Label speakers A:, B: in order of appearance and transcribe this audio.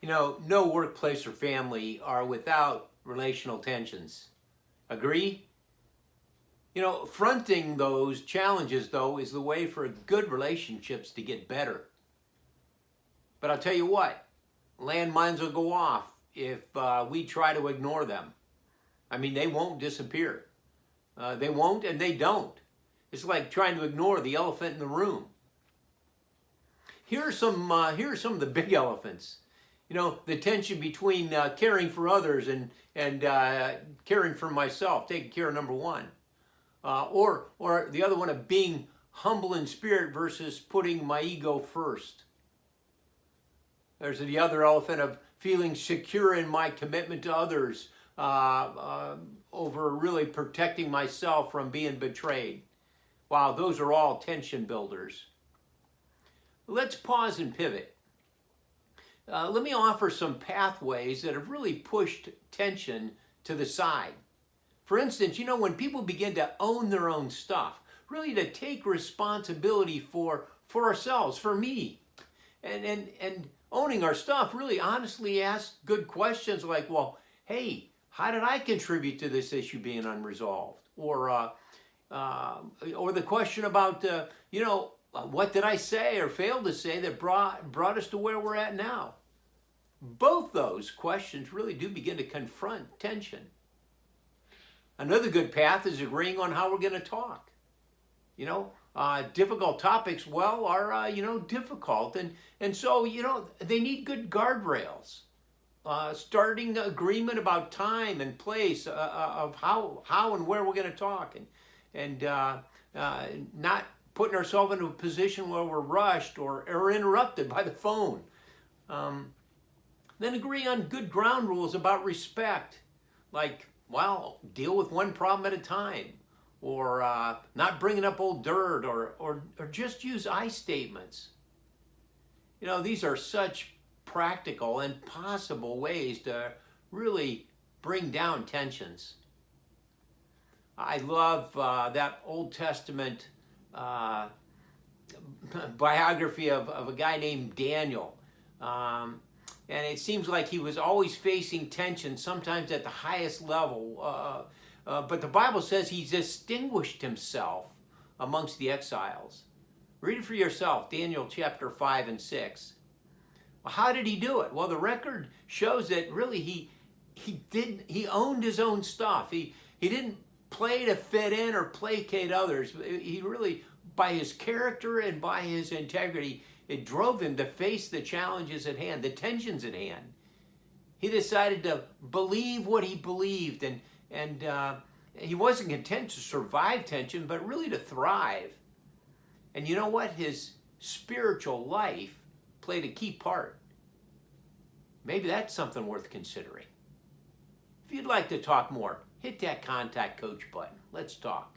A: No workplace or family are without relational tensions. Agree? Fronting those challenges, though, is the way for good relationships to get better. But I'll tell you what, landmines will go off if we try to ignore them. I mean, they won't disappear. They won't, and they don't. It's like trying to ignore the elephant in the room. Here are some of the big elephants. The tension between caring for others and caring for myself, taking care of number one, or the other one of being humble in spirit versus putting my ego first. There's the other elephant of feeling secure in my commitment to others over really protecting myself from being betrayed. Wow, those are all tension builders. Let's pause and pivot. Let me offer some pathways that have really pushed tension to the side. For instance, when people begin to own their own stuff, really to take responsibility for ourselves, for me, and owning our stuff, really honestly ask good questions like, well, hey, how did I contribute to this issue being unresolved? Or the question about, what did I say or fail to say that brought us to where we're at now? Both those questions really do begin to confront tension. Another good path is agreeing on how we're going to talk. Difficult topics, are, difficult. And so, they need good guardrails. Starting agreement about time and place of how and where we're going to talk. And not putting ourselves into a position where we're rushed or interrupted by the phone. Then agree on good ground rules about respect. Like, deal with one problem at a time. Or not bringing up old dirt, or just use I statements. These are such practical and possible ways to really bring down tensions. I love that Old Testament biography of a guy named Daniel. And it seems like he was always facing tension, sometimes at the highest level. But the Bible says he distinguished himself amongst the exiles. Read it for yourself, Daniel chapter 5 and 6. Well, how did he do it? Well, the record shows that really he owned his own stuff. He didn't play to fit in or placate others. He really, by his character and by his integrity, it drove him to face the challenges at hand, the tensions at hand. He decided to believe what he believed, and he wasn't content to survive tension, but really to thrive. And you know what? His spiritual life played a key part. Maybe that's something worth considering. If you'd like to talk more, hit that contact coach button. Let's talk.